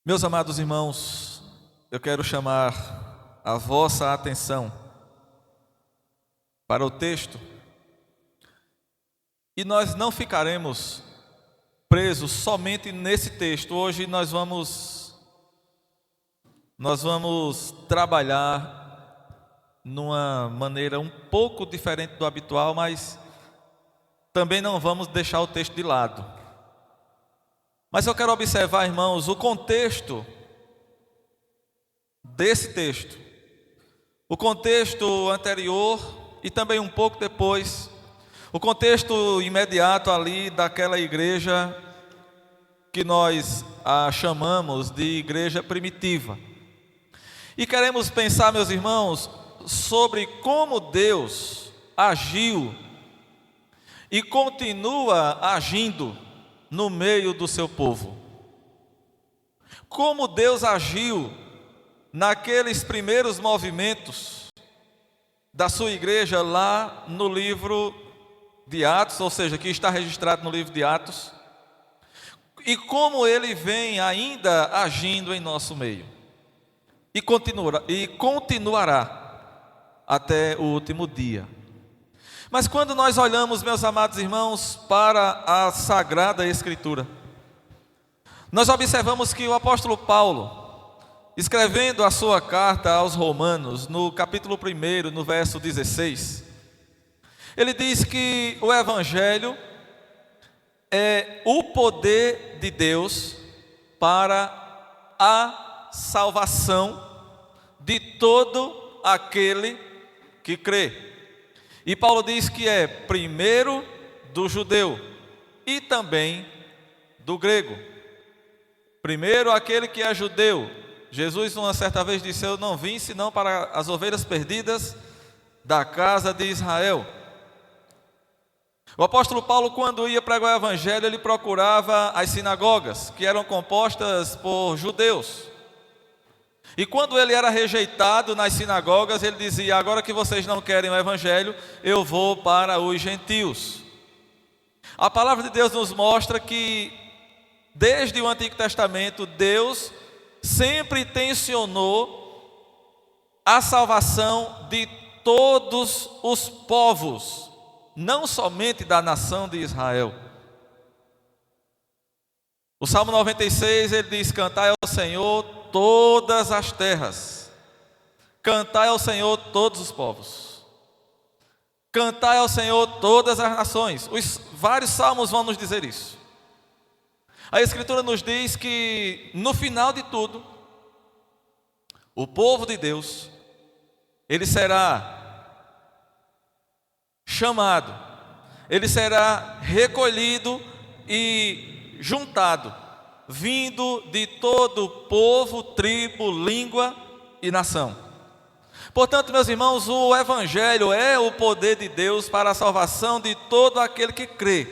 Meus amados irmãos, eu quero chamar a vossa atenção para o texto e nós não ficaremos presos somente nesse texto. Hoje nós vamos trabalhar numa maneira um pouco diferente do habitual, mas também não vamos deixar o texto de lado. Mas eu quero observar, irmãos, o contexto desse texto, o contexto anterior e também um pouco depois, o contexto imediato ali daquela igreja que nós chamamos de igreja primitiva. E queremos pensar, meus irmãos, sobre como Deus agiu e continua agindo no meio do seu povo. Como Deus agiu naqueles primeiros movimentos da sua igreja lá no livro de Atos, ou seja, que está registrado no livro de Atos, e como Ele vem ainda agindo em nosso meio, e continuará até o último dia. Mas quando nós olhamos, meus amados irmãos, para a Sagrada Escritura, nós observamos que o apóstolo Paulo, escrevendo a sua carta aos Romanos, no capítulo 1, no verso 16, ele diz que o Evangelho é o poder de Deus para a salvação de todo aquele que crê. E Paulo diz que é primeiro do judeu e também do grego. Primeiro aquele que é judeu. Jesus uma certa vez disse: eu não vim senão para as ovelhas perdidas da casa de Israel. O apóstolo Paulo, quando ia pregar o evangelho, ele procurava as sinagogas, que eram compostas por judeus. E quando ele era rejeitado nas sinagogas, ele dizia: agora que vocês não querem o evangelho, eu vou para os gentios. A palavra de Deus nos mostra que desde o Antigo Testamento, Deus sempre tensionou a salvação de todos os povos, não somente da nação de Israel. O Salmo 96, ele diz: cantai ao Senhor todas as terras, cantai ao Senhor todos os povos, cantai ao Senhor todas as nações. Os vários salmos vão nos dizer isso. A Escritura nos diz que no final de tudo, o povo de Deus, ele será chamado, ele será recolhido e juntado, vindo de todo povo, tribo, língua e nação. Portanto, meus irmãos, o Evangelho é o poder de Deus para a salvação de todo aquele que crê.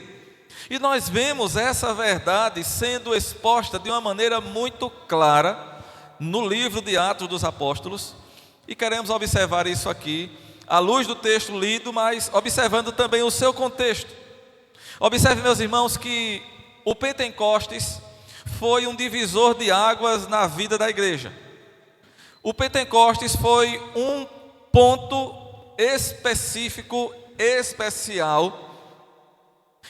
E nós vemos essa verdade sendo exposta de uma maneira muito clara no livro de Atos dos Apóstolos. E queremos observar isso aqui, à luz do texto lido, mas observando também o seu contexto. Observe, meus irmãos, que o Pentecostes foi um divisor de águas na vida da igreja. O Pentecostes foi um ponto específico, especial,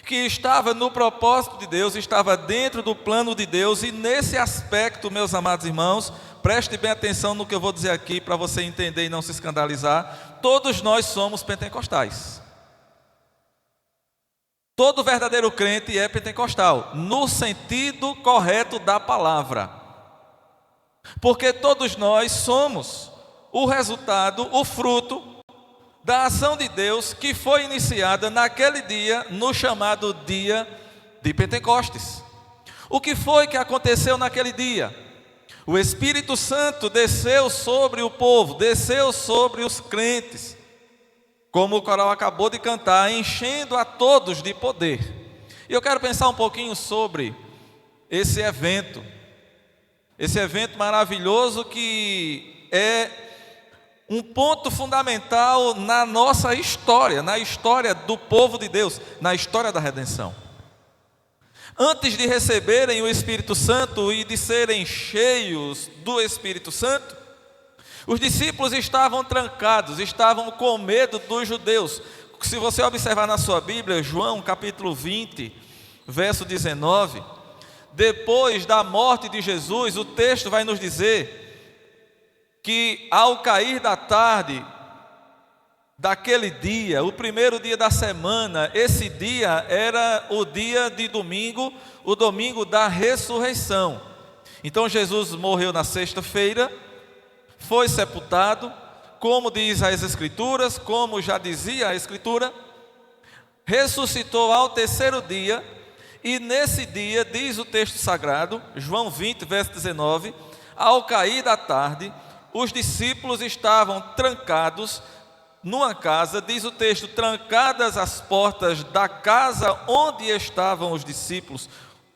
que estava no propósito de Deus, estava dentro do plano de Deus. E nesse aspecto, meus amados irmãos, preste bem atenção no que eu vou dizer aqui, para você entender e não se escandalizar. Todos nós somos pentecostais. Todo verdadeiro crente é pentecostal, no sentido correto da palavra. Porque todos nós somos o resultado, o fruto da ação de Deus que foi iniciada naquele dia, no chamado dia de Pentecostes. O que foi que aconteceu naquele dia? O Espírito Santo desceu sobre o povo, desceu sobre os crentes, como o coral acabou de cantar, enchendo a todos de poder. E eu quero pensar um pouquinho sobre esse evento maravilhoso que é um ponto fundamental na nossa história, na história do povo de Deus, na história da redenção. Antes de receberem o Espírito Santo e de serem cheios do Espírito Santo, os discípulos estavam trancados, estavam com medo dos judeus. Se você observar na sua Bíblia, João capítulo 20, verso 19, depois da morte de Jesus, o texto vai nos dizer que ao cair da tarde daquele dia, o primeiro dia da semana, esse dia era o dia de domingo, o domingo da ressurreição. Então Jesus morreu na sexta-feira, foi sepultado, como diz as Escrituras, como já dizia a Escritura, ressuscitou ao terceiro dia, e nesse dia, diz o texto sagrado, João 20, verso 19, ao cair da tarde, os discípulos estavam trancados numa casa, diz o texto, trancadas as portas da casa onde estavam os discípulos,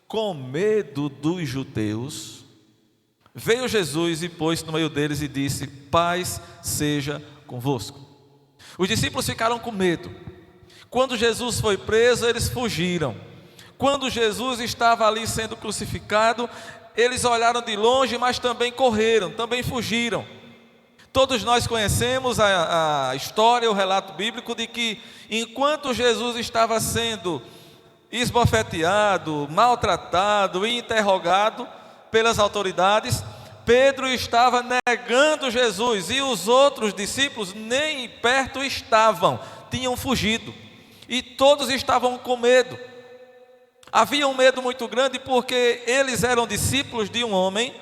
com medo dos judeus. Veio Jesus e pôs-se no meio deles e disse: paz seja convosco. Os discípulos ficaram com medo. Quando Jesus foi preso, eles fugiram. Quando Jesus estava ali sendo crucificado, eles olharam de longe, mas também correram, também fugiram. Todos nós conhecemos a história, o relato bíblico de que enquanto Jesus estava sendo esbofeteado, maltratado e interrogado pelas autoridades, Pedro estava negando Jesus e os outros discípulos nem perto estavam, tinham fugido e todos estavam com medo. Havia um medo muito grande porque eles eram discípulos de um homem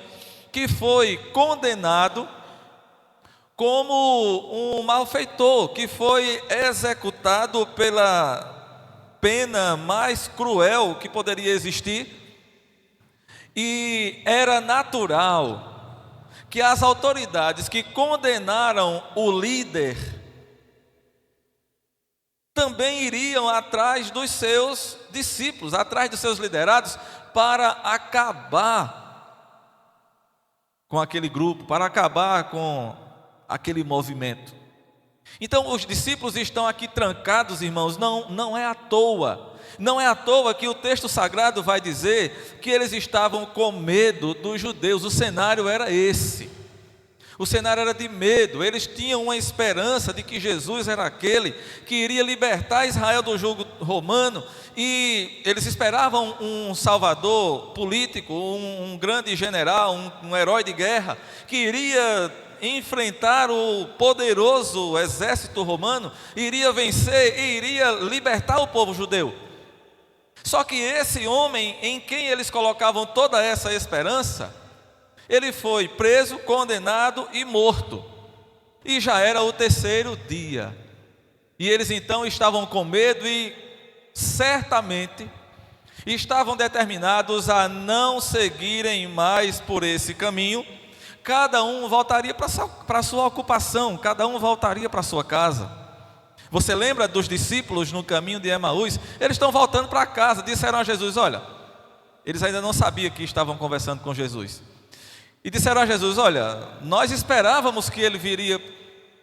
que foi condenado como um malfeitor, que foi executado pela pena mais cruel que poderia existir, e era natural que as autoridades que condenaram o líder também iriam atrás dos seus discípulos, atrás dos seus liderados, para acabar com aquele grupo, para acabar com aquele movimento. Então os discípulos estão aqui trancados, irmãos, não é à toa. Não é à toa que o texto sagrado vai dizer que eles estavam com medo dos judeus. O cenário era esse. O cenário era de medo. Eles tinham uma esperança de que Jesus era aquele que iria libertar Israel do jugo romano, e eles esperavam um salvador político, um grande general, um herói de guerra, que iria enfrentar o poderoso exército romano, iria vencer e iria libertar o povo judeu. Só que esse homem em quem eles colocavam toda essa esperança, ele foi preso, condenado e morto, e já era o terceiro dia, e eles então estavam com medo e certamente estavam determinados a não seguirem mais por esse caminho. Cada um voltaria para a sua ocupação, cada um voltaria para a sua casa. Você lembra dos discípulos no caminho de Emaús? Eles estão voltando para casa, disseram a Jesus, olha, eles ainda não sabiam que estavam conversando com Jesus, e disseram a Jesus, olha, nós esperávamos que ele viria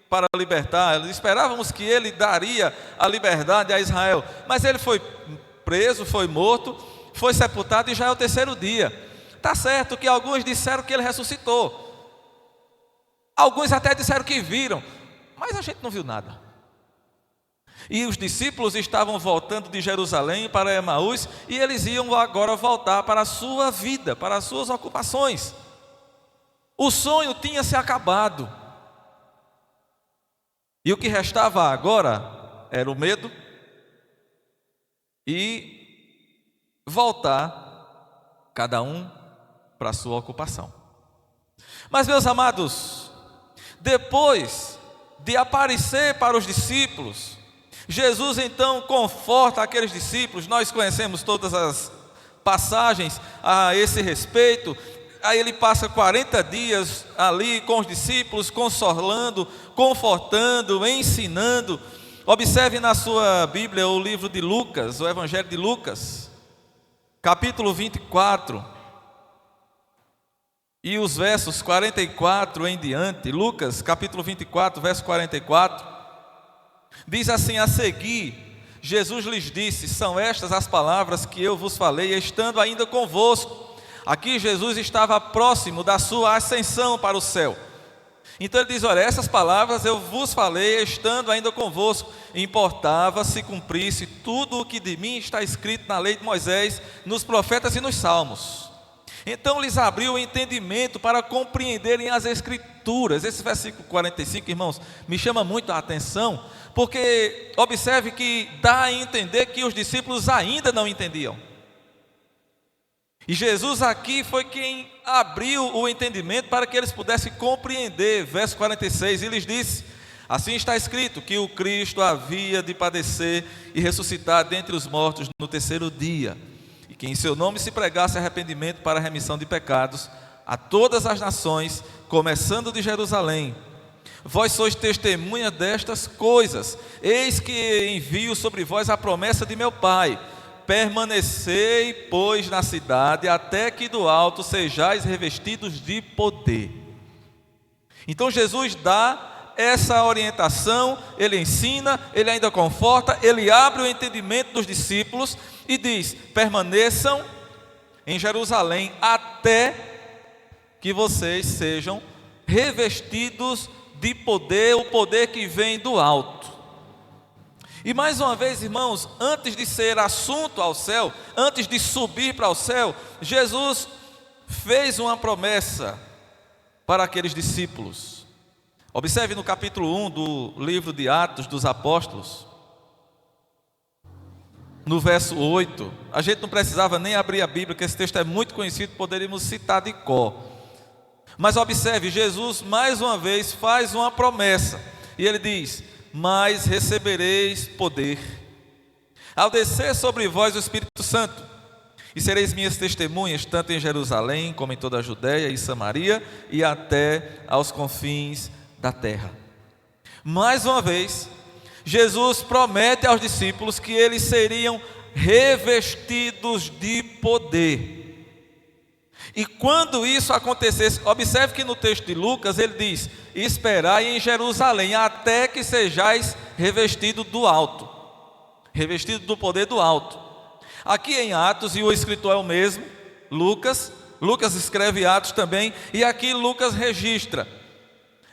para libertar, esperávamos que ele daria a liberdade a Israel, mas ele foi preso, foi morto, foi sepultado e já é o terceiro dia. Está certo que alguns disseram que ele ressuscitou, alguns até disseram que viram, mas a gente não viu nada. E os discípulos estavam voltando de Jerusalém para Emaús, e eles iam agora voltar para a sua vida, para as suas ocupações. O sonho tinha se acabado, e o que restava agora era o medo e voltar cada um para a sua ocupação. Mas, meus amados, depois de aparecer para os discípulos, Jesus então conforta aqueles discípulos. Nós conhecemos todas as passagens a esse respeito. Aí ele passa 40 dias ali com os discípulos, consolando, confortando, ensinando. Observe na sua Bíblia o livro de Lucas, o Evangelho de Lucas, capítulo 24, e os versos 44 em diante. Lucas, capítulo 24, verso 44, diz assim: a seguir, Jesus lhes disse: são estas as palavras que eu vos falei, estando ainda convosco. Aqui Jesus estava próximo da sua ascensão para o céu. Então ele diz: olha, essas palavras eu vos falei, estando ainda convosco. Importava se cumprisse tudo o que de mim está escrito na lei de Moisés, nos profetas e nos salmos. Então lhes abriu o entendimento para compreenderem as Escrituras. Esse versículo 45, irmãos, me chama muito a atenção, porque observe que dá a entender que os discípulos ainda não entendiam. E Jesus aqui foi quem abriu o entendimento para que eles pudessem compreender. Verso 46, e lhes disse: assim está escrito, que o Cristo havia de padecer e ressuscitar dentre os mortos no terceiro dia, e que em seu nome se pregasse arrependimento para a remissão de pecados a todas as nações, começando de Jerusalém. Vós sois testemunha destas coisas. Eis que envio sobre vós a promessa de meu Pai. Permanecei, pois, na cidade, até que do alto sejais revestidos de poder. Então Jesus dá essa orientação, ele ensina, ele ainda conforta, ele abre o entendimento dos discípulos e diz: permaneçam em Jerusalém até que vocês sejam revestidos de poder, o poder que vem do alto. E mais uma vez, irmãos, antes de ser assunto ao céu, antes de subir para o céu, Jesus fez uma promessa para aqueles discípulos. Observe no capítulo 1 do livro de Atos dos Apóstolos, no verso 8, a gente não precisava nem abrir a Bíblia, porque esse texto é muito conhecido, poderíamos citar de cor. Mas observe, Jesus mais uma vez faz uma promessa, e ele diz: mas recebereis poder, ao descer sobre vós o Espírito Santo, e sereis minhas testemunhas, tanto em Jerusalém, como em toda a Judeia e Samaria, e até aos confins da terra. Mais uma vez, Jesus promete aos discípulos que eles seriam revestidos de poder. E quando isso acontecesse, observe que no texto de Lucas ele diz: esperai em Jerusalém, até que sejais revestido do alto, revestido do poder do alto. Aqui em Atos, e o escritor é o mesmo, Lucas escreve Atos também, e aqui Lucas registra: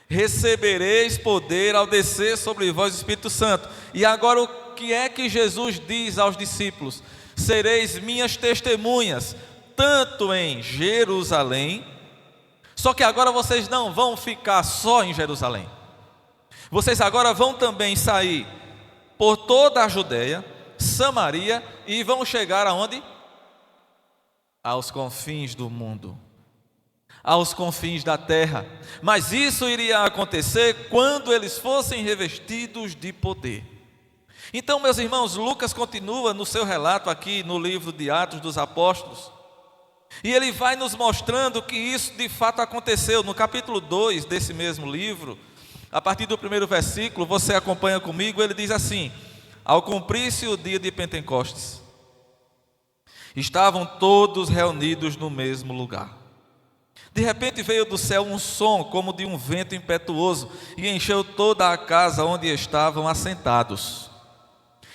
recebereis poder ao descer sobre vós o Espírito Santo. E agora o que é que Jesus diz aos discípulos? Sereis minhas testemunhas, tanto em Jerusalém. Só que agora vocês não vão ficar só em Jerusalém, vocês agora vão também sair por toda a Judeia, Samaria, e vão chegar aonde? Aos confins do mundo, aos confins da terra. Mas isso iria acontecer quando eles fossem revestidos de poder. Então, meus irmãos, Lucas continua no seu relato aqui no livro de Atos dos Apóstolos, e ele vai nos mostrando que isso de fato aconteceu. No capítulo 2 desse mesmo livro, a partir do primeiro versículo, você acompanha comigo, ele diz assim: ao cumprir-se o dia de Pentecostes, estavam todos reunidos no mesmo lugar. De repente veio do céu um som como de um vento impetuoso, e encheu toda a casa onde estavam assentados.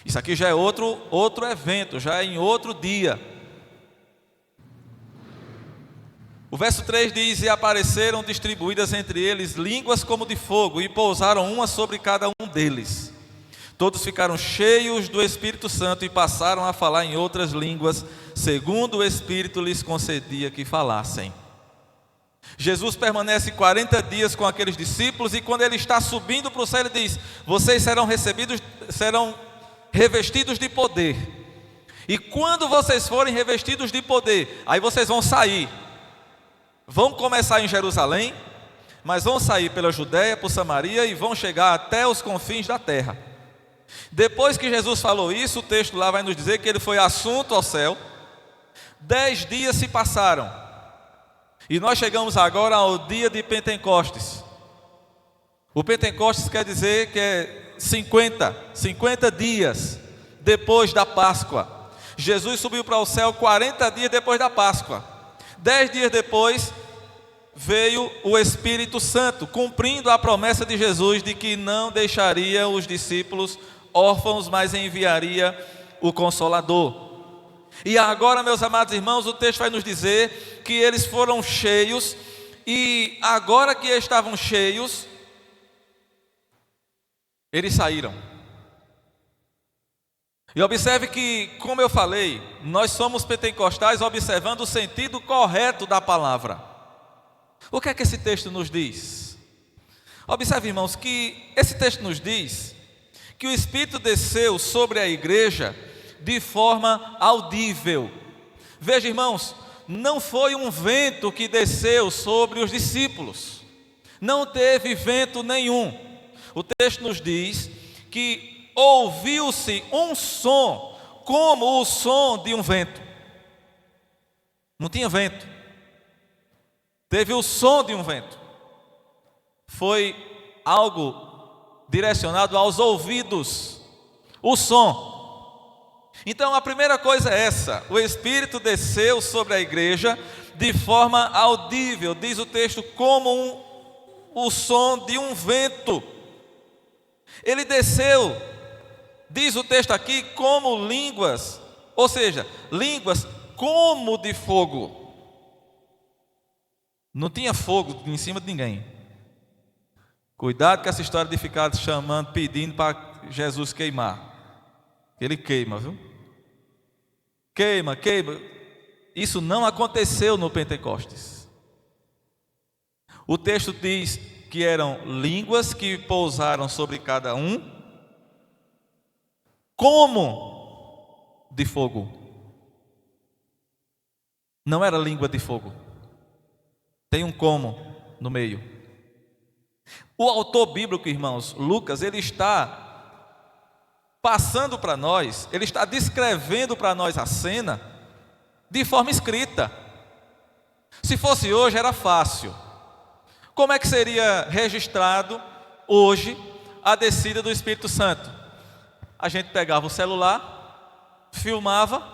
Isso aqui já é outro evento, já é em outro dia. O verso 3 diz: e apareceram distribuídas entre eles línguas como de fogo, e pousaram uma sobre cada um deles. Todos ficaram cheios do Espírito Santo e passaram a falar em outras línguas, segundo o Espírito lhes concedia que falassem. Jesus permanece 40 dias com aqueles discípulos, e quando ele está subindo para o céu, ele diz: vocês serão revestidos de poder. E quando vocês forem revestidos de poder, aí vocês vão sair. Vão começar em Jerusalém, mas vão sair pela Judeia, por Samaria, e vão chegar até os confins da terra. Depois que Jesus falou isso, o texto lá vai nos dizer que ele foi assunto ao céu. 10 dias se passaram, e nós chegamos agora ao dia de Pentecostes. O Pentecostes quer dizer que é 50 dias depois da Páscoa. Jesus subiu para o céu 40 dias depois da Páscoa. 10 dias depois veio o Espírito Santo, cumprindo a promessa de Jesus de que não deixaria os discípulos órfãos, mas enviaria o Consolador. E agora, meus amados irmãos, o texto vai nos dizer que eles foram cheios, e agora que estavam cheios, eles saíram. E observe que, como eu falei, nós somos pentecostais observando o sentido correto da palavra. O que é que esse texto nos diz? Observe, irmãos, que esse texto nos diz que o Espírito desceu sobre a igreja de forma audível. Veja, irmãos, não foi um vento que desceu sobre os discípulos. Não teve vento nenhum. O texto nos diz que ouviu-se um som, como o som de um vento. Não tinha vento. Teve o som de um vento. Foi algo direcionado aos ouvidos. O som. Então a primeira coisa é essa: o Espírito desceu sobre a igreja de forma audível, diz o texto, como o som de um vento. Ele desceu, diz o texto aqui, como línguas, ou seja, línguas como de fogo. Não tinha fogo em cima de ninguém. Cuidado com essa história de ficar chamando, pedindo para Jesus queimar. Ele queima, viu? Queima. Isso não aconteceu no Pentecostes. O texto diz que eram línguas que pousaram sobre cada um, como de fogo. Não era língua de fogo. Tem um como no meio. O autor bíblico, irmãos, Lucas, ele está passando para nós, ele está descrevendo para nós a cena de forma escrita. Se fosse hoje era fácil. Como é que seria registrado hoje a descida do Espírito Santo? A gente pegava o celular, filmava,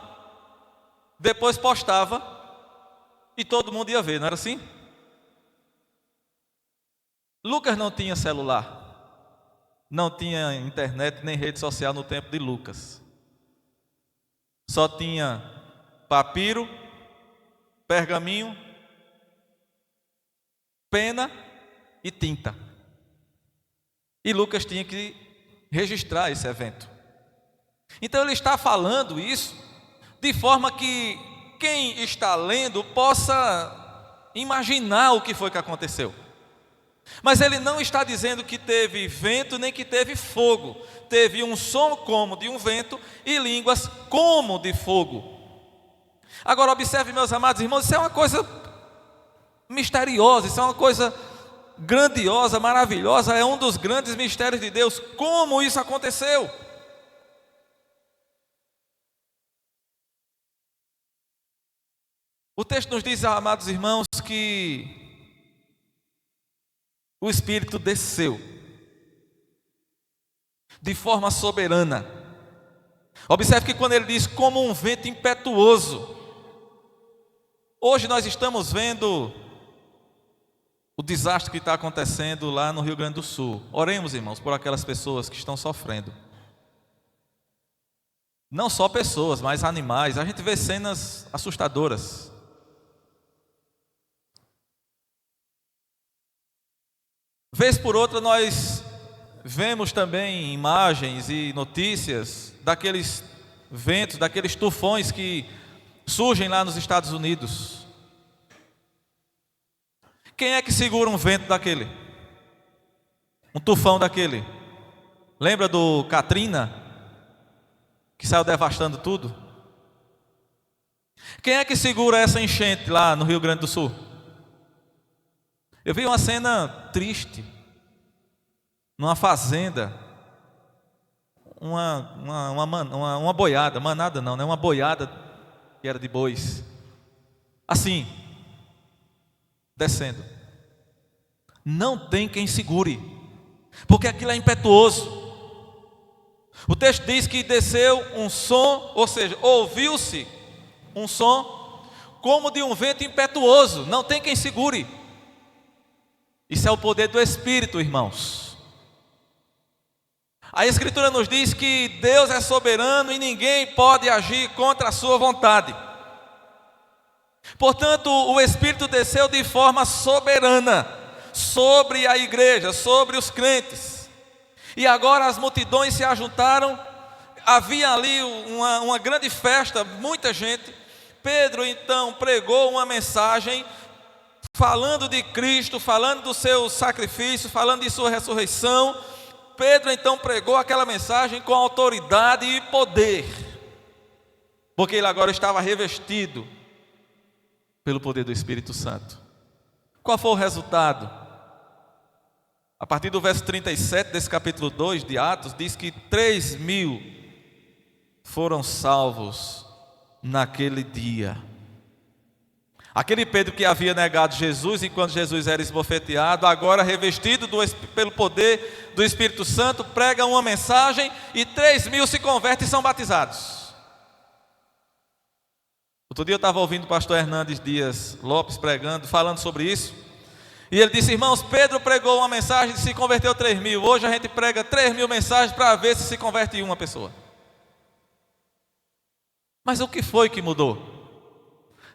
depois postava e todo mundo ia ver, não era assim? Lucas não tinha celular. Não tinha internet nem rede social no tempo de Lucas. Só tinha papiro, pergaminho, pena e tinta. E Lucas tinha que registrar esse evento. Então ele está falando isso de forma que quem está lendo possa imaginar o que foi que aconteceu. Mas ele não está dizendo que teve vento nem que teve fogo. Teve um som como de um vento e línguas como de fogo. Agora observe, meus amados irmãos, isso é uma coisa misteriosa, isso é uma coisa grandiosa, maravilhosa. É um dos grandes mistérios de Deus. Como isso aconteceu? O texto nos diz, amados irmãos, que o Espírito desceu de forma soberana. Observe que quando ele diz como um vento impetuoso, hoje nós estamos vendo o desastre que está acontecendo lá no Rio Grande do Sul. Oremos, irmãos, por aquelas pessoas que estão sofrendo. Não só pessoas, mas animais. A gente vê cenas assustadoras. Vez por outra nós vemos também imagens e notícias daqueles ventos, daqueles tufões que surgem lá nos Estados Unidos. Quem é que segura um vento daquele? Um tufão daquele? Lembra do Katrina, que saiu devastando tudo? Quem é que segura essa enchente lá no Rio Grande do Sul? Eu vi uma cena triste, numa fazenda, uma boiada, manada não, né? Uma boiada que era de bois, assim, descendo. Não tem quem segure, porque aquilo é impetuoso. O texto diz que desceu um som, ou seja, ouviu-se um som como de um vento impetuoso. Não tem quem segure. Isso é o poder do Espírito, irmãos. A Escritura nos diz que Deus é soberano e ninguém pode agir contra a sua vontade. Portanto, o Espírito desceu de forma soberana sobre a igreja, sobre os crentes. E agora as multidões se ajuntaram, havia ali uma grande festa, muita gente. Pedro então pregou uma mensagem falando de Cristo, falando do seu sacrifício, falando de sua ressurreição. Pedro então pregou aquela mensagem com autoridade e poder, porque ele agora estava revestido pelo poder do Espírito Santo. Qual foi o resultado? A partir do verso 37 desse capítulo 2 de Atos, diz que 3.000 foram salvos naquele dia. Aquele Pedro que havia negado Jesus enquanto Jesus era esbofeteado, agora revestido pelo poder do Espírito Santo, prega uma mensagem e 3.000 se convertem e são batizados. Outro dia eu estava ouvindo o pastor Hernandes Dias Lopes pregando, falando sobre isso. E ele disse: irmãos, Pedro pregou uma mensagem e se converteu 3.000. Hoje a gente prega 3.000 mensagens para ver se converte uma pessoa. Mas o que foi que mudou?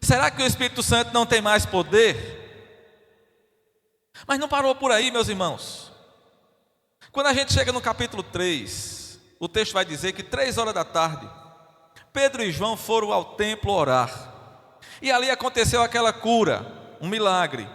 Será que o Espírito Santo não tem mais poder? Mas não parou por aí, meus irmãos. Quando a gente chega no capítulo 3, o texto vai dizer que 3 horas da tarde, Pedro e João foram ao templo orar. E ali aconteceu aquela cura, um milagre.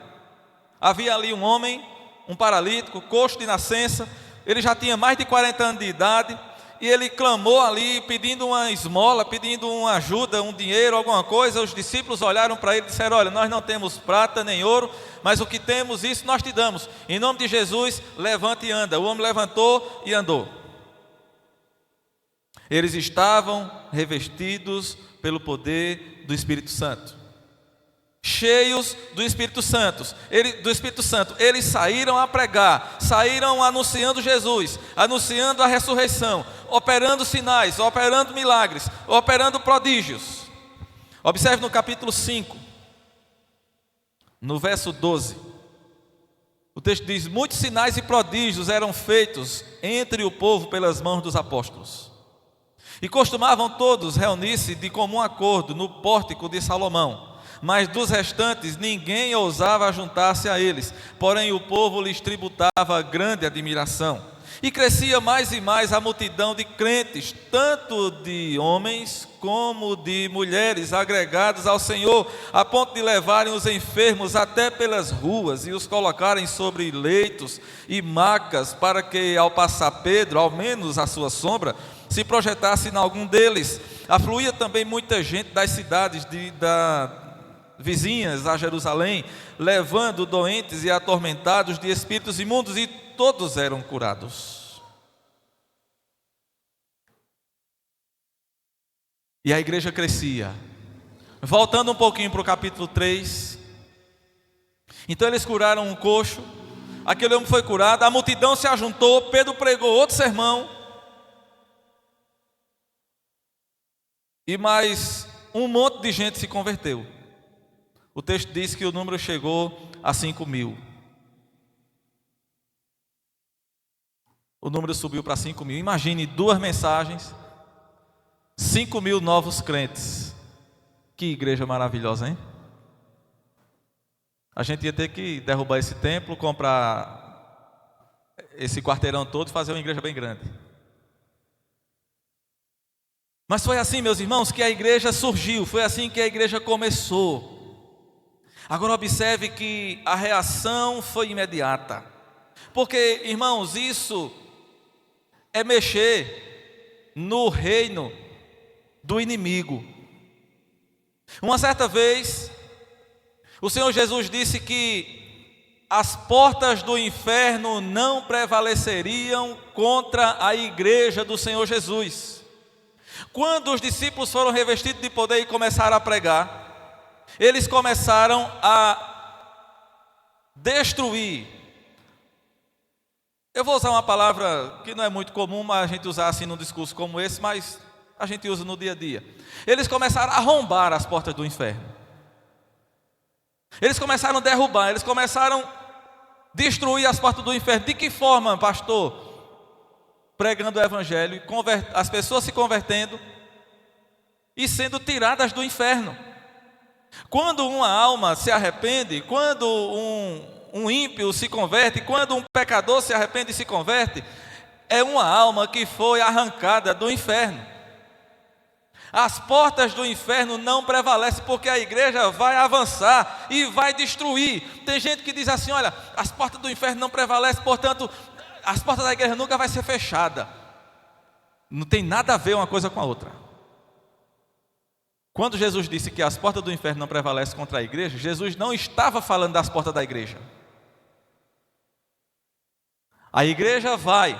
Havia ali um homem, um paralítico, coxo de nascença. Ele já tinha mais de 40 anos de idade. E ele clamou ali, pedindo uma esmola, pedindo uma ajuda, um dinheiro, alguma coisa. Os discípulos olharam para ele e disseram: olha, nós não temos prata nem ouro, mas o que temos, isso nós te damos. Em nome de Jesus, levante e anda. O homem levantou e andou. Eles estavam revestidos pelo poder do Espírito Santo, cheios do Espírito Santo. Eles saíram a pregar, saíram anunciando Jesus, anunciando a ressurreição, operando sinais, operando milagres, operando prodígios. Observe no capítulo 5, no verso 12. O texto diz: muitos sinais e prodígios eram feitos entre o povo pelas mãos dos apóstolos. E costumavam todos reunir-se de comum acordo no pórtico de Salomão. Mas dos restantes ninguém ousava juntar-se a eles, porém o povo lhes tributava grande admiração. E crescia mais e mais a multidão de crentes, tanto de homens como de mulheres, agregados ao Senhor, a ponto de levarem os enfermos até pelas ruas e os colocarem sobre leitos e macas, para que ao passar Pedro, ao menos à sua sombra, se projetasse em algum deles. Afluía também muita gente das cidades vizinhas a Jerusalém, levando doentes e atormentados de espíritos imundos, e todos eram curados. E a igreja crescia. Voltando um pouquinho para o capítulo 3. Então eles curaram um coxo, aquele homem foi curado, a multidão se ajuntou, Pedro pregou outro sermão, e mais um monte de gente se converteu. O texto diz que o número chegou a 5.000. O número subiu para 5.000. Imagine 2 mensagens, 5.000 novos crentes. Que igreja maravilhosa, hein? A gente ia ter que derrubar esse templo, comprar esse quarteirão todo e fazer uma igreja bem grande. Mas foi assim, meus irmãos, que a igreja surgiu. Foi assim que a igreja começou. Agora observe que a reação foi imediata. Porque, irmãos, isso é mexer no reino do inimigo. Uma certa vez, o Senhor Jesus disse que as portas do inferno não prevaleceriam contra a igreja do Senhor Jesus. Quando os discípulos foram revestidos de poder e começaram a pregar, eles começaram a destruir. Eu vou usar uma palavra que não é muito comum, mas a gente usar assim num discurso como esse, mas a gente usa no dia a dia. Eles começaram a arrombar as portas do inferno. Eles começaram a derrubar, eles começaram a destruir as portas do inferno. De que forma, pastor? pregando o evangelho, as pessoas se convertendo e sendo tiradas do inferno. Quando uma alma se arrepende, quando um ímpio se converte, quando um pecador se arrepende e se converte, é uma alma que foi arrancada do inferno. As portas do inferno não prevalecem, porque a igreja vai avançar e vai destruir. Tem gente que diz assim: olha, as portas do inferno não prevalecem, portanto, as portas da igreja nunca vai ser fechada. Não tem nada a ver uma coisa com a outra. Quando Jesus disse que as portas do inferno não prevalecem contra a igreja, Jesus não estava falando das portas da igreja. A igreja vai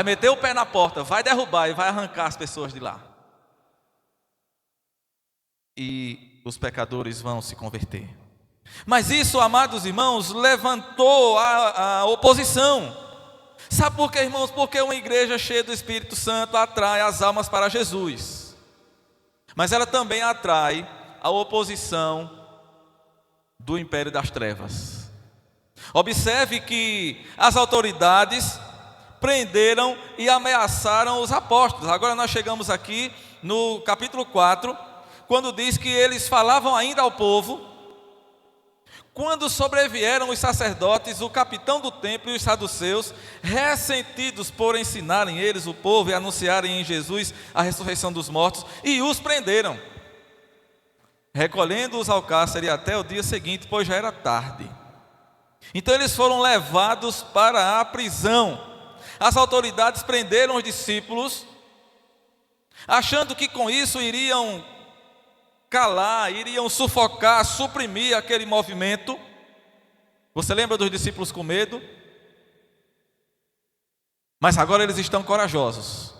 meter o pé na porta, vai derrubar e vai arrancar as pessoas de lá. E os pecadores vão se converter. Mas isso, amados irmãos, levantou a oposição. Sabe por quê, irmãos? Porque uma igreja cheia do Espírito Santo atrai as almas para Jesus. Mas ela também atrai a oposição do império das trevas. Observe que as autoridades prenderam e ameaçaram os apóstolos. Agora nós chegamos aqui no capítulo 4, quando diz que eles falavam ainda ao povo. Quando sobrevieram os sacerdotes, o capitão do templo e os saduceus, ressentidos por ensinarem eles o povo e anunciarem em Jesus a ressurreição dos mortos, e os prenderam, recolhendo-os ao cárcere até o dia seguinte, pois já era tarde. Então eles foram levados para a prisão. As autoridades prenderam os discípulos, achando que com isso iriam calar, iriam sufocar, suprimir aquele movimento. Você lembra dos discípulos com medo? Mas agora eles estão corajosos.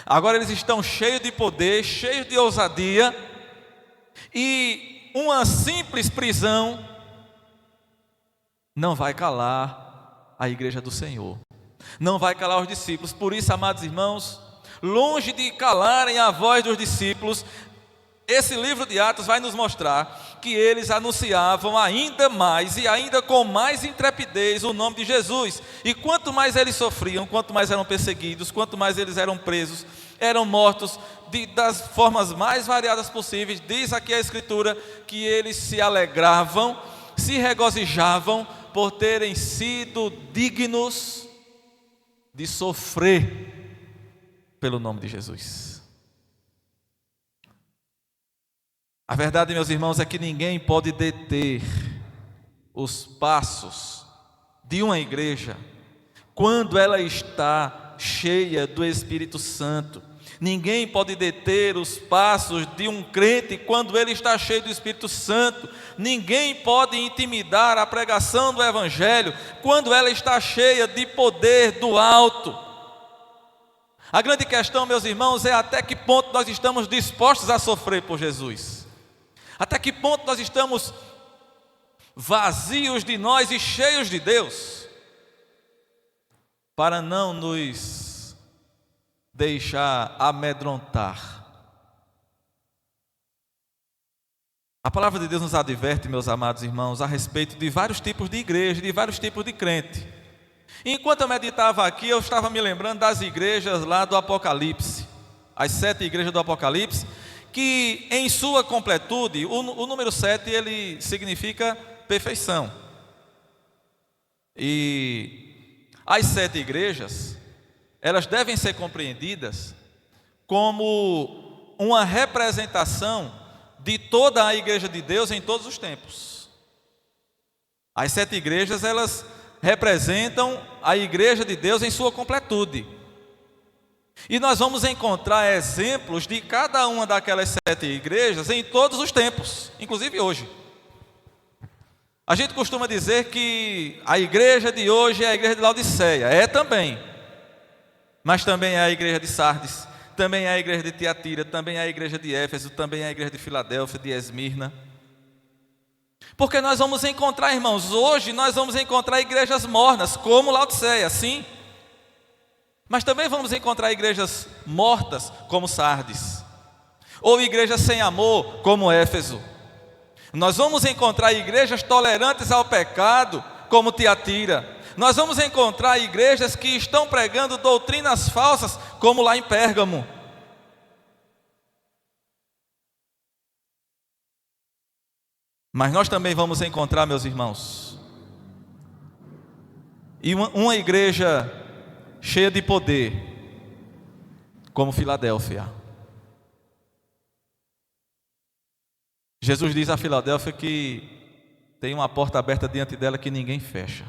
Agora eles estão cheios de poder, cheios de ousadia. E uma simples prisão não vai calar a igreja do Senhor. Não vai calar os discípulos. Por isso, amados irmãos, longe de calarem a voz dos discípulos, esse livro de Atos vai nos mostrar que eles anunciavam ainda mais e ainda com mais intrepidez o nome de Jesus. E quanto mais eles sofriam, quanto mais eram perseguidos, quanto mais eles eram presos, eram mortos das formas mais variadas possíveis, diz aqui a Escritura que eles se alegravam, se regozijavam por terem sido dignos de sofrer pelo nome de Jesus. A verdade, meus irmãos, é que ninguém pode deter os passos de uma igreja quando ela está cheia do Espírito Santo. Ninguém pode deter os passos de um crente quando ele está cheio do Espírito Santo. Ninguém pode intimidar a pregação do Evangelho quando ela está cheia de poder do alto. A grande questão, meus irmãos, é até que ponto nós estamos dispostos a sofrer por Jesus. Até que ponto nós estamos vazios de nós e cheios de Deus, para não nos deixar amedrontar. A palavra de Deus nos adverte, meus amados irmãos, a respeito de vários tipos de igreja, de vários tipos de crente. E enquanto eu meditava aqui, eu estava me lembrando das igrejas lá do Apocalipse, as 7 igrejas do Apocalipse, que em sua completude, o número 7 ele significa perfeição. E as 7 igrejas, elas devem ser compreendidas como uma representação de toda a igreja de Deus em todos os tempos. As 7 igrejas, elas representam a igreja de Deus em sua completude. E nós vamos encontrar exemplos de cada uma daquelas 7 igrejas em todos os tempos, inclusive hoje. A gente costuma dizer que a igreja de hoje é a igreja de Laodiceia. É também. Mas também é a igreja de Sardes, também é a igreja de Tiatira, também é a igreja de Éfeso, também é a igreja de Filadélfia, de Esmirna. Porque nós vamos encontrar, irmãos, hoje nós vamos encontrar igrejas mornas, como Laodiceia, sim. Mas também vamos encontrar igrejas mortas, como Sardes, ou igrejas sem amor, como Éfeso. Nós vamos encontrar igrejas tolerantes ao pecado, como Tiatira. nós vamos encontrar igrejas que estão pregando doutrinas falsas, como lá em Pérgamo. Mas nós também vamos encontrar, meus irmãos, e uma igreja cheia de poder, como Filadélfia. Jesus diz a Filadélfia que tem uma porta aberta diante dela que ninguém fecha.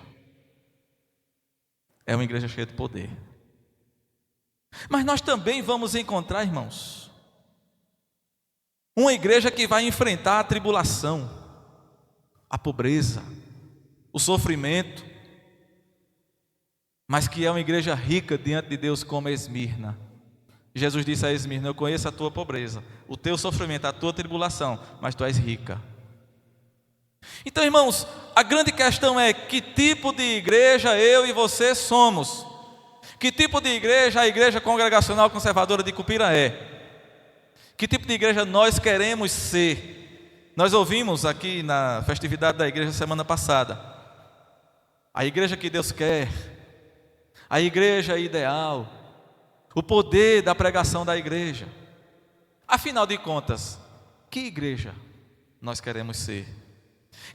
É uma igreja cheia de poder. Mas nós também vamos encontrar, irmãos, uma igreja que vai enfrentar a tribulação, a pobreza, o sofrimento, mas que é uma igreja rica diante de Deus, como Esmirna. Jesus disse a Esmirna: eu conheço a tua pobreza, o teu sofrimento, a tua tribulação, mas tu és rica. Então, irmãos, a grande questão é: que tipo de igreja eu e você somos? Que tipo de igreja a Igreja Congregacional Conservadora de Cupira é? Que tipo de igreja nós queremos ser? Nós ouvimos aqui na festividade da igreja semana passada, a igreja que Deus quer, a igreja ideal, o poder da pregação da igreja. Afinal de contas, que igreja nós queremos ser?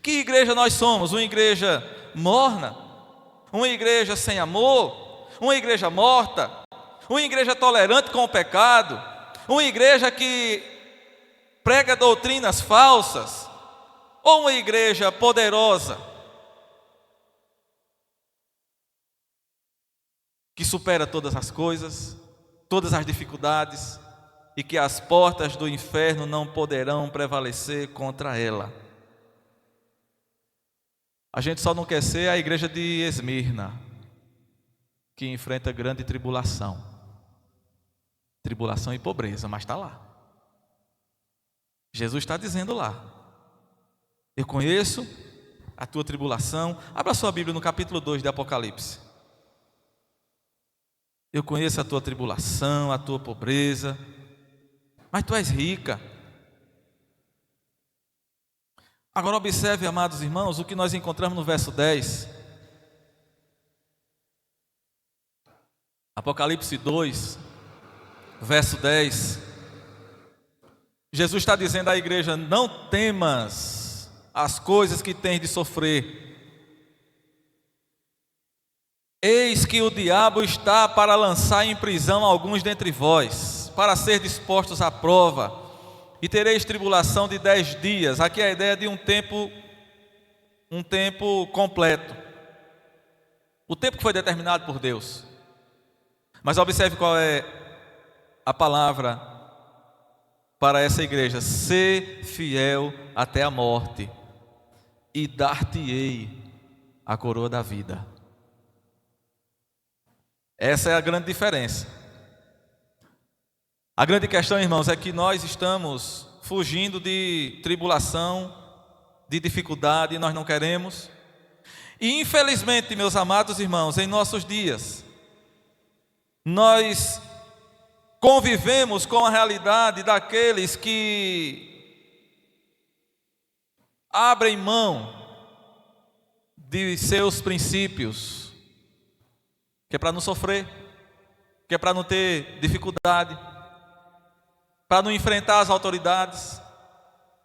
Que igreja nós somos? Uma igreja morna? Uma igreja sem amor? Uma igreja morta? Uma igreja tolerante com o pecado? Uma igreja que prega doutrinas falsas? Ou uma igreja poderosa, que supera todas as coisas, todas as dificuldades, e que as portas do inferno não poderão prevalecer contra ela? A gente só não quer ser a igreja de Esmirna, que enfrenta grande tribulação e pobreza, mas está lá. Jesus está dizendo lá: eu conheço a tua tribulação. Abra sua Bíblia no capítulo 2 de Apocalipse. Eu conheço a tua tribulação, a tua pobreza, mas tu és rica. Agora observe, amados irmãos, o que nós encontramos no verso 10. Apocalipse 2, verso 10. Jesus está dizendo à igreja: não temas as coisas que tens de sofrer. Eis que o diabo está para lançar em prisão alguns dentre vós, para ser dispostos à prova, e tereis tribulação de 10 dias. Aqui é a ideia de um tempo completo, o tempo que foi determinado por Deus. Mas observe qual é a palavra para essa igreja: ser fiel até a morte, e dar-te-ei a coroa da vida. Essa é a grande diferença. A grande questão, irmãos, é que nós estamos fugindo de tribulação, de dificuldade, e nós não queremos. E infelizmente, meus amados irmãos, em nossos dias, nós convivemos com a realidade daqueles que abrem mão de seus princípios, que é para não sofrer, que é para não ter dificuldade, para não enfrentar as autoridades,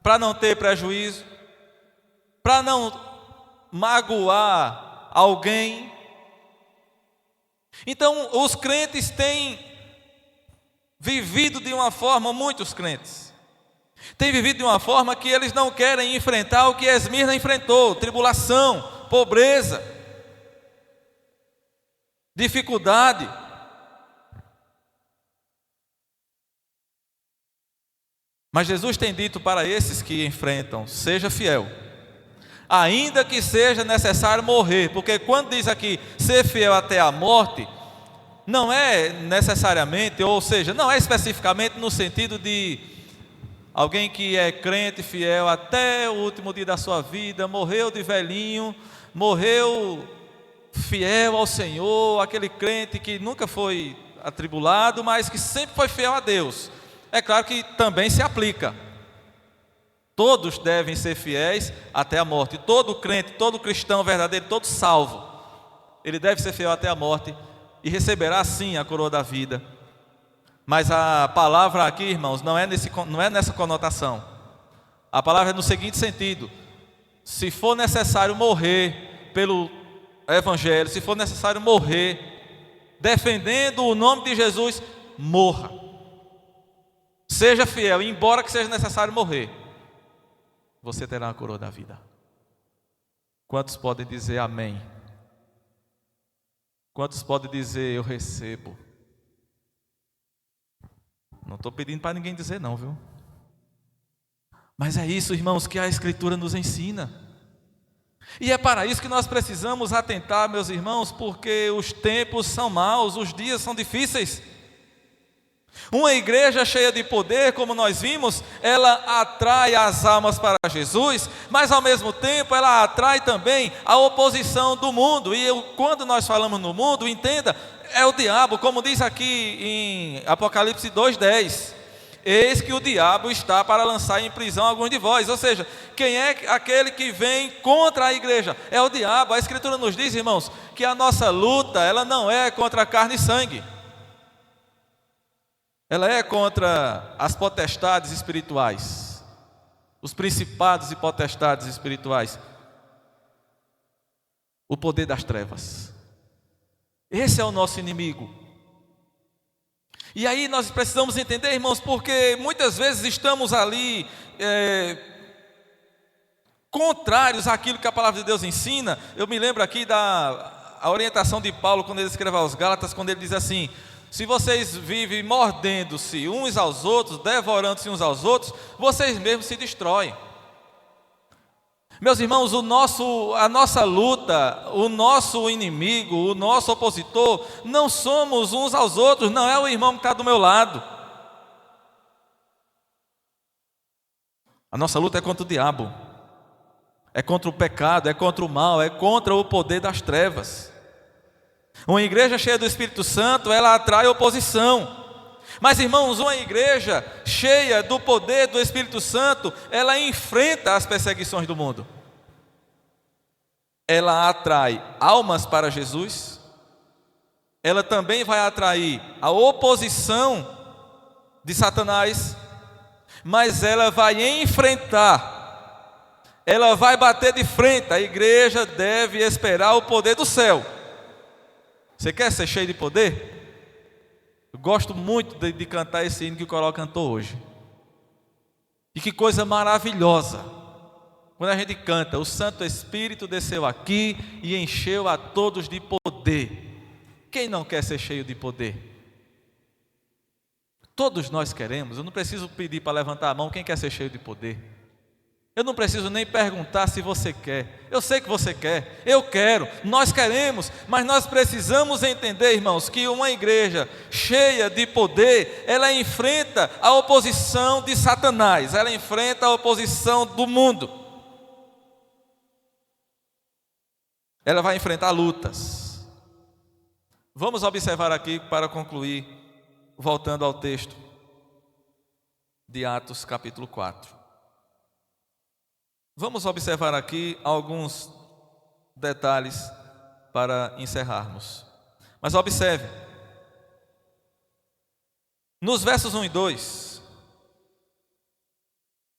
para não ter prejuízo, para não magoar alguém. Então, os crentes têm vivido de uma forma, muitos crentes têm vivido de uma forma que eles não querem enfrentar o que Esmirna enfrentou: tribulação, pobreza, dificuldade. Mas Jesus tem dito para esses que enfrentam: seja fiel, ainda que seja necessário morrer. Porque quando diz aqui ser fiel até a morte, não é necessariamente, ou seja, não é especificamente no sentido de alguém que é crente fiel até o último dia da sua vida, morreu de velhinho, morreu fiel ao Senhor, aquele crente que nunca foi atribulado, mas que sempre foi fiel a Deus. É claro que também se aplica. Todos devem ser fiéis até a morte. Todo crente, todo cristão verdadeiro, todo salvo, ele deve ser fiel até a morte e receberá sim a coroa da vida. Mas a palavra aqui, irmãos, não é nessa conotação. A palavra é no seguinte sentido: se for necessário morrer pelo Evangelho, se for necessário morrer defendendo o nome de Jesus, morra. Seja fiel, embora que seja necessário morrer, você terá a coroa da vida. Quantos podem dizer amém? Quantos podem dizer eu recebo? Não estou pedindo para ninguém dizer não, viu? Mas é isso, irmãos, que a Escritura nos ensina. E é para isso que nós precisamos atentar, meus irmãos, porque os tempos são maus, os dias são difíceis. Uma igreja cheia de poder, como nós vimos, ela atrai as almas para Jesus, mas ao mesmo tempo ela atrai também a oposição do mundo. E quando nós falamos no mundo, entenda, é o diabo, como diz aqui em Apocalipse 2:10. Eis que o diabo está para lançar em prisão alguns de vós. Ou seja, quem é aquele que vem contra a igreja? É o diabo. A Escritura nos diz, irmãos, que a nossa luta, ela não é contra carne e sangue. Ela é contra as potestades espirituais, os principados e potestades espirituais, o poder das trevas. Esse é o nosso inimigo. E aí nós precisamos entender, irmãos, porque muitas vezes estamos ali contrários àquilo que a palavra de Deus ensina. Eu me lembro aqui da orientação de Paulo quando ele escreve aos Gálatas, quando ele diz assim: se vocês vivem mordendo-se uns aos outros, devorando-se uns aos outros, vocês mesmos se destroem. Meus irmãos, a nossa luta, o nosso inimigo, o nosso opositor, não somos uns aos outros, não é o irmão que está do meu lado. A nossa luta é contra o diabo, é contra o pecado, é contra o mal, é contra o poder das trevas. Uma igreja cheia do Espírito Santo, ela atrai oposição. Mas, irmãos, uma igreja cheia do poder do Espírito Santo, ela enfrenta as perseguições do mundo. Ela atrai almas para Jesus. Ela também vai atrair a oposição de Satanás. Mas ela vai enfrentar, ela vai bater de frente. A igreja deve esperar o poder do céu. Você quer ser cheio de poder? Eu gosto muito de cantar esse hino que o Coral cantou hoje. E que coisa maravilhosa, quando a gente canta: o Santo Espírito desceu aqui e encheu a todos de poder. Quem não quer ser cheio de poder? Todos nós queremos. Eu não preciso pedir para levantar a mão quem quer ser cheio de poder. Eu não preciso nem perguntar se você quer. Eu sei que você quer, eu quero, nós queremos. Mas nós precisamos entender, irmãos, que uma igreja cheia de poder, ela enfrenta a oposição de Satanás, ela enfrenta a oposição do mundo. Ela vai enfrentar lutas. Vamos observar aqui, para concluir, voltando ao texto de Atos capítulo 4. Vamos observar aqui alguns detalhes para encerrarmos. Mas observe, nos versos 1 e 2,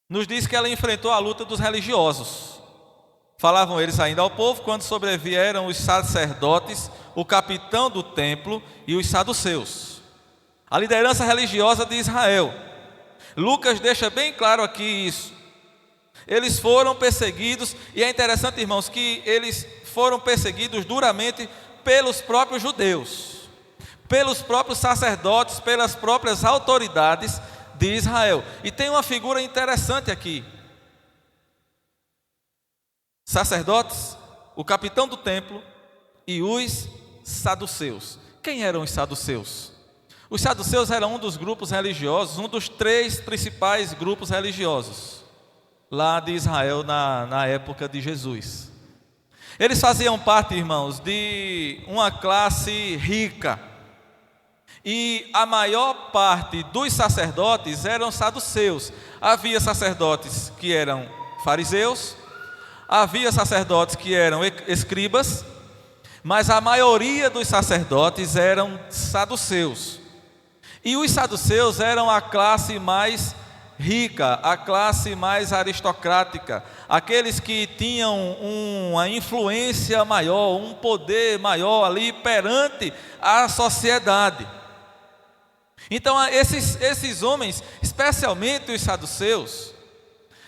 nos diz que ela enfrentou a luta dos religiosos. Falavam eles ainda ao povo quando sobrevieram os sacerdotes, o capitão do templo e os saduceus, a liderança religiosa de Israel. Lucas deixa bem claro aqui isso. Eles foram perseguidos, e é interessante, irmãos, que eles foram perseguidos duramente pelos próprios judeus, pelos próprios sacerdotes, pelas próprias autoridades de Israel. E tem uma figura interessante aqui: sacerdotes, o capitão do templo e os saduceus. Quem eram os saduceus? Os saduceus eram um dos grupos religiosos, um dos 3 principais grupos religiosos lá de Israel na época de Jesus. Eles faziam parte, irmãos, de uma classe rica. E a maior parte dos sacerdotes eram saduceus. Havia sacerdotes que eram fariseus, havia sacerdotes que eram escribas, Mas a maioria dos sacerdotes eram saduceus. E os saduceus eram a classe mais rica, a classe mais aristocrática, aqueles que tinham uma influência maior, um poder maior ali perante a sociedade. Então esses homens, especialmente os saduceus,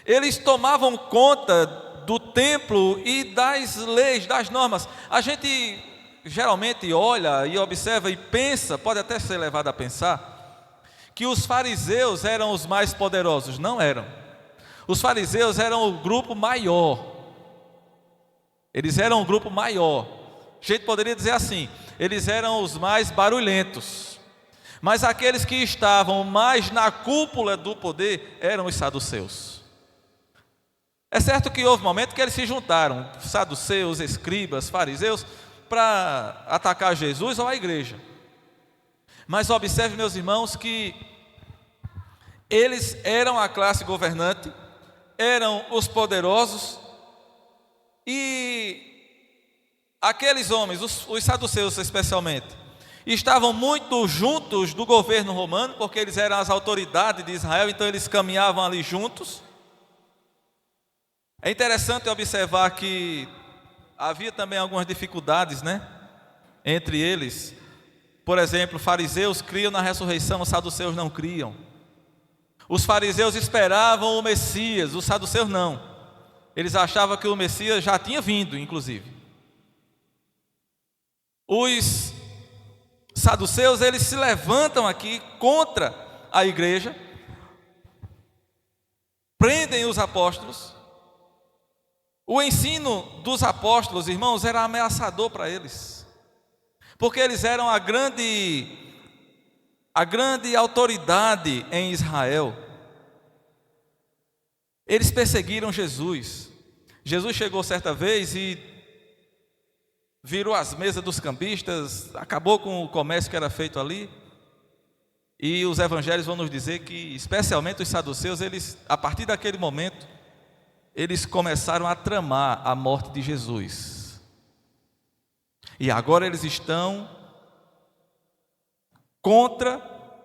eles tomavam conta do templo e das leis, das normas. A gente geralmente olha e observa e pensa, pode até ser levado a pensar, que os fariseus eram os mais poderosos. Não eram. Os fariseus eram o grupo maior. Eles eram o grupo maior. A gente poderia dizer assim, eles eram os mais barulhentos. Mas aqueles que estavam mais na cúpula do poder eram os saduceus. É certo que houve um momento que eles se juntaram, saduceus, escribas, fariseus, para atacar Jesus ou a igreja. Mas observe, meus irmãos, que eles eram a classe governante, eram os poderosos, e aqueles homens, os saduceus especialmente, estavam muito juntos do governo romano, porque eles eram as autoridades de Israel, então eles caminhavam ali juntos. É interessante observar que havia também algumas dificuldades, entre eles. Por exemplo, fariseus criam na ressurreição, os saduceus não criam. Os fariseus esperavam o Messias, os saduceus não. Eles achavam que o Messias já tinha vindo, inclusive. Os saduceus, eles se levantam aqui contra a igreja, prendem os apóstolos. O ensino dos apóstolos, irmãos, era ameaçador para eles, porque eles eram a grande autoridade em Israel. Eles perseguiram Jesus. Jesus chegou certa vez e virou as mesas dos cambistas, acabou com o comércio que era feito ali. E os evangelhos vão nos dizer que, especialmente os saduceus, eles, a partir daquele momento, eles começaram a tramar a morte de Jesus. E agora eles estão contra,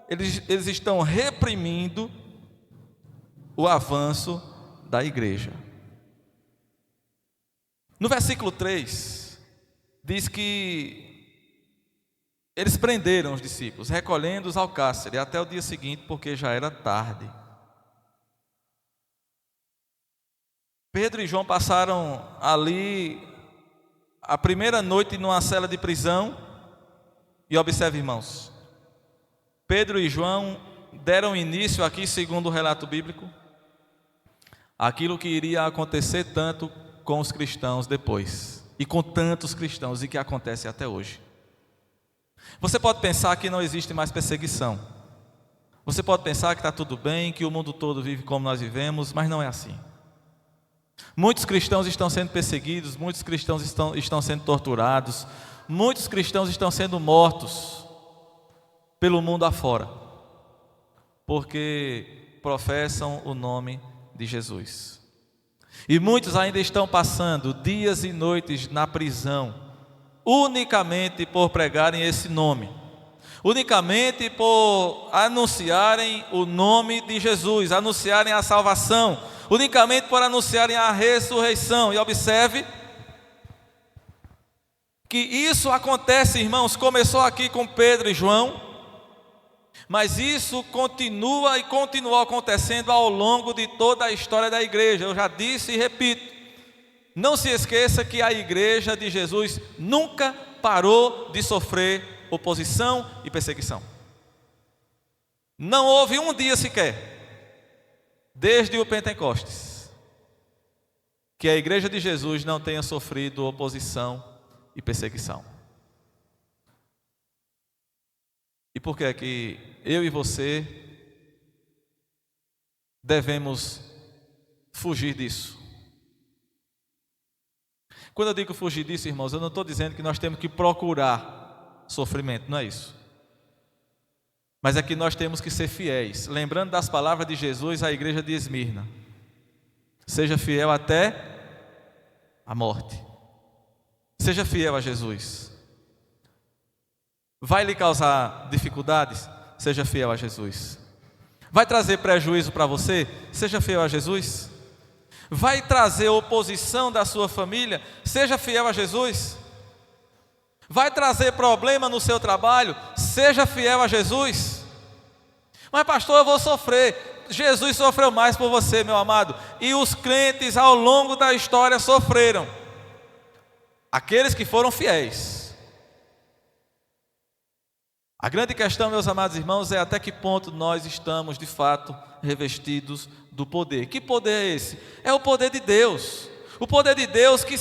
eles estão reprimindo o avanço da igreja. No versículo 3, diz que eles prenderam os discípulos, recolhendo-os ao cárcere até o dia seguinte, porque já era tarde. Pedro e João passaram ali a primeira noite numa cela de prisão. E observe, irmãos, Pedro e João deram início aqui, segundo o relato bíblico, aquilo que iria acontecer tanto com os cristãos depois, e com tantos cristãos, e que acontece até hoje. Você pode pensar que não existe mais perseguição. Você pode pensar que está tudo bem, que o mundo todo vive como nós vivemos, mas não é assim. Muitos cristãos estão sendo perseguidos, muitos cristãos estão sendo torturados, muitos cristãos estão sendo mortos pelo mundo afora, porque professam o nome de Jesus. E muitos ainda estão passando dias e noites na prisão, unicamente por pregarem esse nome, unicamente por anunciarem o nome de Jesus, anunciarem a salvação, unicamente por anunciarem a ressurreição. E observe que isso acontece, irmãos, começou aqui com Pedro e João, mas isso continua e continuou acontecendo ao longo de toda a história da igreja. Eu já disse e repito, não se esqueça que a igreja de Jesus nunca parou de sofrer oposição e perseguição. Não houve um dia sequer, desde o Pentecostes, que a igreja de Jesus não tenha sofrido oposição e perseguição. E por que é que eu e você devemos fugir disso? Quando eu digo fugir disso, irmãos, eu não estou dizendo que nós temos que procurar sofrimento, não é isso. Mas é que nós temos que ser fiéis, lembrando das palavras de Jesus à igreja de Esmirna: seja fiel até a morte. Seja fiel a Jesus. Vai lhe causar dificuldades? Seja fiel a Jesus. Vai trazer prejuízo para você? Seja fiel a Jesus. Vai trazer oposição da sua família? Seja fiel a Jesus. Vai trazer problema no seu trabalho? Seja fiel a Jesus. Mas pastor, eu vou sofrer. Jesus sofreu mais por você, meu amado. E os crentes ao longo da história sofreram. Aqueles que foram fiéis. A grande questão, meus amados irmãos, é até que ponto nós estamos de fato revestidos do poder. Que poder é esse? É o poder de Deus. O poder de Deus que